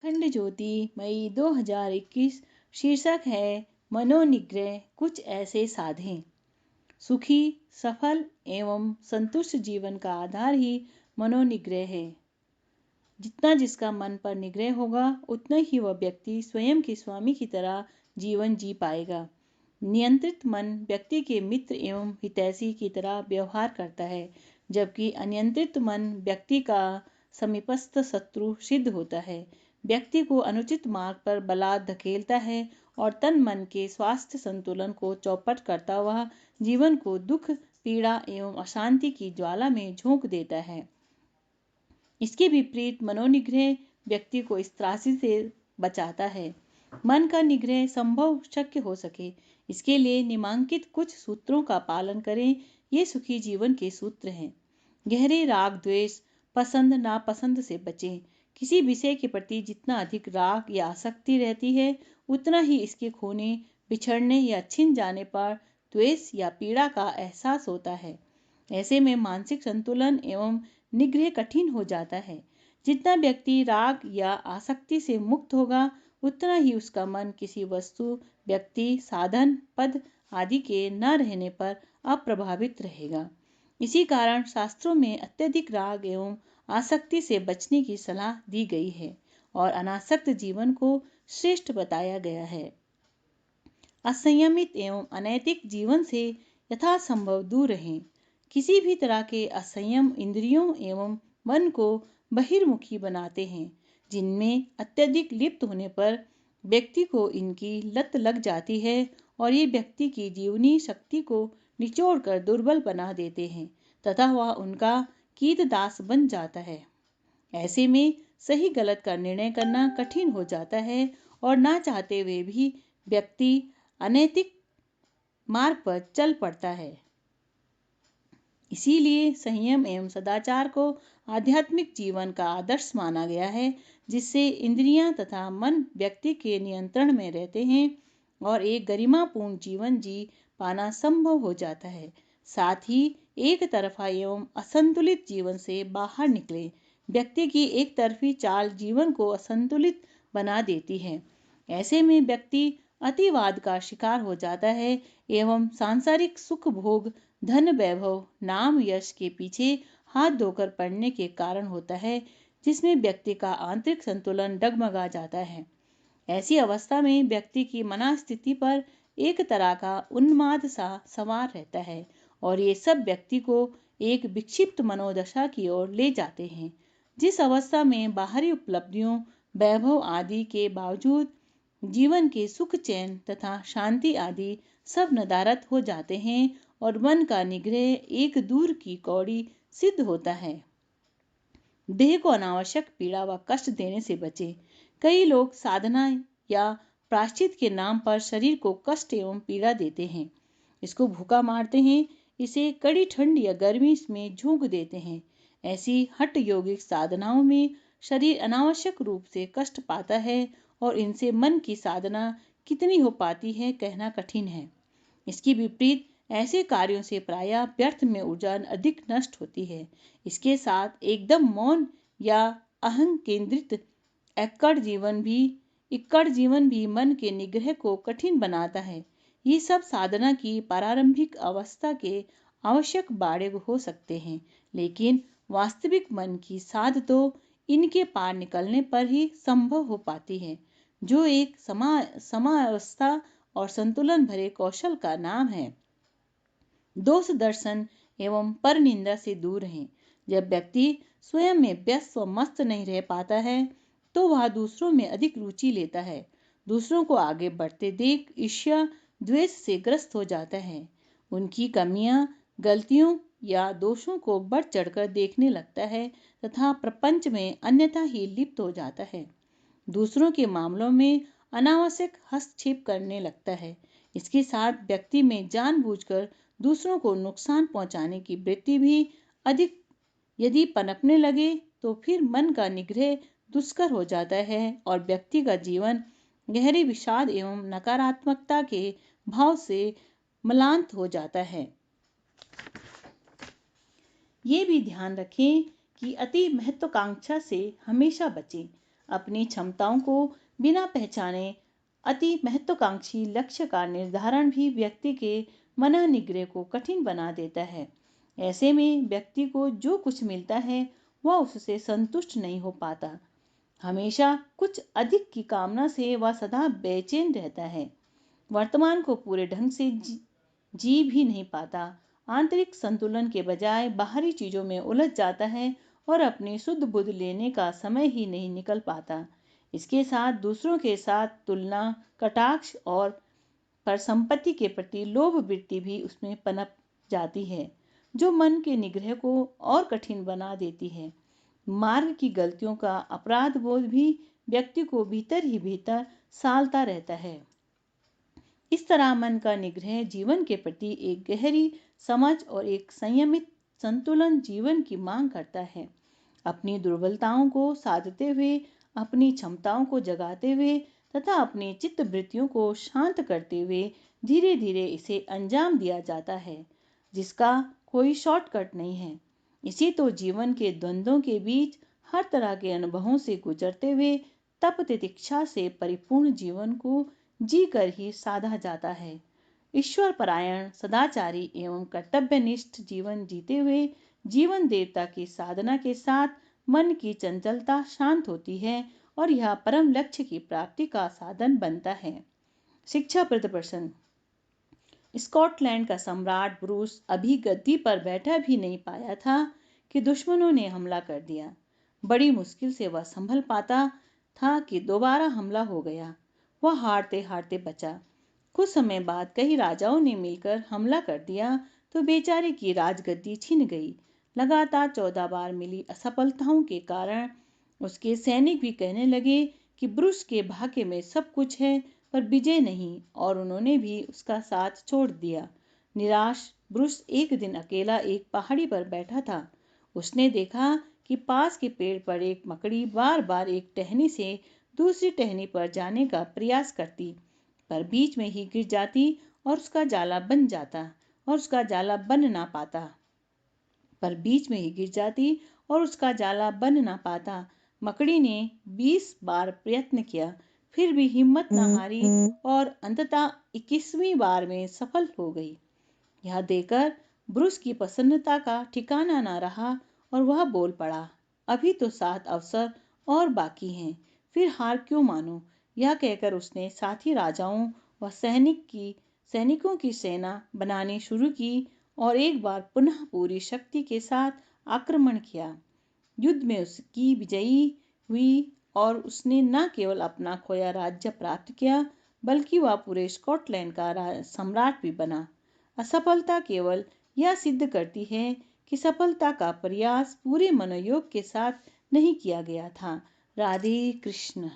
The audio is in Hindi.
अखंड ज्योति मई 2021। शीर्षक है मनोनिग्रह कुछ ऐसे साधें। सुखी, सफल एवं संतुष्ट जीवन का आधार ही मनोनिग्रह है। जितना जिसका मन पर निग्रह होगा उतना ही वह व्यक्ति स्वयं के स्वामी की तरह जीवन जी पाएगा। नियंत्रित मन व्यक्ति के मित्र एवं हितैषी की तरह व्यवहार करता है, जबकि अनियंत्रित मन व्यक्ति का समीपस्थ शत्रु सिद्ध होता है। व्यक्ति को अनुचित मार्ग पर बलात् धकेलता है और तन मन के स्वास्थ्य संतुलन को चौपट करता हुआ जीवन को दुख, पीड़ा एवं अशांति की ज्वाला में झोंक देता है। इसके विपरीत मनोनिग्रह व्यक्ति को इस त्रासी से बचाता है। मन का निग्रह संभव शक्य हो सके, इसके लिए निम्नांकित कुछ सूत्रों का पालन करें। ये सुखी जीवन के सूत्र हैं। गहरे राग द्वेष, पसंद नापसंद से बचें। किसी विषय के प्रति जितना अधिक राग या आसक्ति रहती है, उतना ही इसके खोने, बिछड़ने या छिन जाने पर द्वेष या पीड़ा का एहसास होता है। ऐसे में मानसिक संतुलन एवं निग्रह कठिन हो जाता है। जितना व्यक्ति राग या आसक्ति से मुक्त होगा, उतना ही उसका मन किसी वस्तु, व्यक्ति, साधन, पद आदि के न रहने पर अप्रभावित रहेगा। इसी कारण शास्त्रों में अत्यधिक राग एवं आसक्ति से बचने की सलाह दी गई है और अनासक्त जीवन को श्रेष्ठ बताया गया है। असंयमित एवं अनैतिक जीवन से यथासंभव दूर रहें। किसी भी तरह के असंयम इंद्रियों एवं मन को बहिर्मुखी बनाते हैं, जिनमें अत्यधिक लिप्त होने पर व्यक्ति को इनकी लत लग जाती है और ये व्यक्ति की जीवनी शक्ति को निचोड़कर दुर्बल बना देते हैं तथा वह उनका कीटदास बन जाता है। ऐसे में सही गलत का निर्णय करना कठिन हो जाता है और ना चाहते हुए भी व्यक्ति अनैतिक मार्ग पर चल पड़ता है। इसीलिए संयम एवं सदाचार को आध्यात्मिक जीवन का आदर्श माना गया है, जिससे इंद्रियां तथा मन व्यक्ति के नियंत्रण में रहते हैं और एक गरिमापूर्ण जीवन जी पाना संभव हो जाता है। साथ ही एक तरफा एवं असंतुलित जीवन से बाहर निकले। व्यक्ति की एक तरफी चाल जीवन को असंतुलित बना देती है। ऐसे में व्यक्ति अतिवाद का शिकार हो जाता है एवं सांसारिक सुख भोग, धन वैभव, नाम यश के पीछे हाथ धोकर पड़ने के कारण होता है, जिसमें व्यक्ति का आंतरिक संतुलन डगमगा जाता है। ऐसी अवस्था में व्यक्ति की मनस्थिति पर एक तरह का उन्माद सा सवार रहता है और ये सब व्यक्ति को एक विक्षिप्त मनोदशा की ओर ले जाते हैं, जिस अवस्था में बाहरी उपलब्धियों, वैभव आदि के बावजूद जीवन के सुख, चैन तथा शांति आदि सब नदारद हो जाते हैं और मन का निग्रह एक दूर की कौड़ी सिद्ध होता है। देह को अनावश्यक पीड़ा व कष्ट देने से बचे। कई लोग साधना या प्रायश्चित के नाम पर शरीर को कष्ट एवं पीड़ा देते हैं, इसको भूखा मारते हैं, इसे कड़ी ठंड या गर्मी में झोंक देते हैं। ऐसी हठ योगिक साधनाओं में शरीर अनावश्यक रूप से कष्ट पाता है और इनसे मन की साधना कितनी हो पाती है कहना कठिन है। इसकी विपरीत ऐसे कार्यों से प्रायः व्यर्थ में ऊर्जा अधिक नष्ट होती है। इसके साथ एकदम मौन या अहं केंद्रित इक्कड़ जीवन भी मन के निग्रह को कठिन बनाता है। ये सब साधना की प्रारंभिक अवस्था के आवश्यक बाड़े हो सकते हैं, लेकिन वास्तविक मन की साध तो इनके पार निकलने पर ही संभव हो पाती है, जो एक समावस्था और संतुलन भरे कौशल का नाम है। दोष दर्शन एवं पर निंदा से दूर रहें। जब व्यक्ति स्वयं में व्यस्त व मस्त नहीं रह पाता है, तो वह दूसरों में अधिक रुचि लेता है। दूसरों को आगे बढ़ते देख ईर्ष्या, द्वेष से ग्रस्त हो जाता है। उनकी कमियां, गलतियों या दोषों को बढ़ चढ़कर देखने लगता है तथा प्रपंच में अन्यथा ही लिप्त हो जाता है। दूसरों के मामलों में अनावश्यक हस्तक्षेप करने लगता है। इसके साथ व्यक्ति में जानबूझकर दूसरों को नुकसान पहुंचाने की वृत्ति भी अधिक यदि पनपने लगे तो फिर मन का निग्रह दुष्कर हो जाता है और व्यक्ति का जीवन गहरी विषाद एवं नकारात्मकता के भाव से मलांत हो जाता है। ये भी ध्यान रखें कि अति महत्वाकांक्षा से हमेशा बचें। अपनी क्षमताओं को बिना पहचाने अति महत्वाकांक्षी लक्ष्य का निर्धारण भी व्यक्ति के मन निग्रह को कठिन बना देता है। ऐसे में व्यक्ति को जो कुछ मिलता है वह उससे संतुष्ट नहीं हो पाता। हमेशा कुछ अधिक की कामना से वह सदा बेचैन रहता है। वर्तमान को पूरे ढंग से जी भी नहीं पाता। आंतरिक संतुलन के बजाय बाहरी चीजों में उलझ जाता है और अपनी शुद्ध बुद्ध लेने का समय ही नहीं निकल पाता। इसके साथ दूसरों के साथ तुलना, कटाक्ष और पर संपत्ति के प्रति लोभ वृत्ति भी उसमें पनप जाती है, जो मन के निग्रह को और कठिन बना देती है। मार्ग की गलतियों का अपराध बोध भी व्यक्ति को भीतर ही भीतर सालता रहता है। इस तरह मन का निग्रह जीवन के प्रति एक गहरी समझ और एक संयमित संतुलन जीवन की मांग करता है। अपनी दुर्बलताओं को साधते हुए, अपनी क्षमताओं को जगाते हुए तथा अपनी चित्त वृत्तियों को शांत करते हुए धीरे धीरे इसे अंजाम दिया जाता है, जिसका कोई शॉर्टकट नहीं है। इसी तो जीवन के द्वंद्वों के बीच हर तरह के अनुभवों से गुजरते हुए तप तितिक्षा से परिपूर्ण जीवन को जी कर ही साधा जाता है। ईश्वर परायण, सदाचारी एवं कर्तव्यनिष्ठ जीवन जीते हुए जीवन देवता की साधना के साथ मन की चंचलता शांत होती है और यह परम लक्ष्य की प्राप्ति का साधन बनता है। शिक्षाप्रद प्रश्न। स्कॉटलैंड का सम्राट ब्रूस अभी गद्दी पर बैठा भी नहीं पाया था कि दुश्मनों ने हमला कर दिया। बड़ी मुश्किल से वह संभल पाता था कि दोबारा हमला हो गया। वह हारते हारते बचा। कुछ समय बाद कई राजाओं ने मिलकर हमला कर दिया तो बेचारे की राजगद्दी छिन गई। लगातार 14 बार मिली असफलताओं के कारण उसके सैनिक भी कहने लगे कि ब्रूस के भाग्य में सब कुछ है पर विजय नहीं, और उन्होंने भी उसका साथ छोड़ दिया। निराश ब्रूस एक दिन अकेला एक पहाड़ी पर बैठा था। उसने देखा कि पास के पेड़ पर एक मकड़ी बार बार एक टहनी से दूसरी टहनी पर जाने का प्रयास करती, पर बीच में ही गिर जाती और उसका जाला बन जाता और उसका जाला बन ना पाता मकड़ी ने 20 बार प्रयत्न किया, फिर भी हिम्मत न हारी और अंततः 21वीं बार में सफल हो गई। यह देखकर ब्रूस की प्रसन्नता का ठिकाना न रहा और वह बोल पड़ा, अभी तो 7 अवसर और बाकी हैं, फिर हार क्यों मानो। यह कहकर उसने साथी राजाओं व सैनिकों की सेना बनानी शुरू की और एक बार पुनः पूरी शक्ति के साथ आक्रमण किया। युद्ध में उसकी विजयी हुई और उसने न केवल अपना खोया राज्य प्राप्त किया, बल्कि वह पूरे स्कॉटलैंड का सम्राट भी बना। असफलता केवल यह सिद्ध करती है कि सफलता का प्रयास पूरे मनोयोग के साथ नहीं किया गया था। राधे कृष्ण।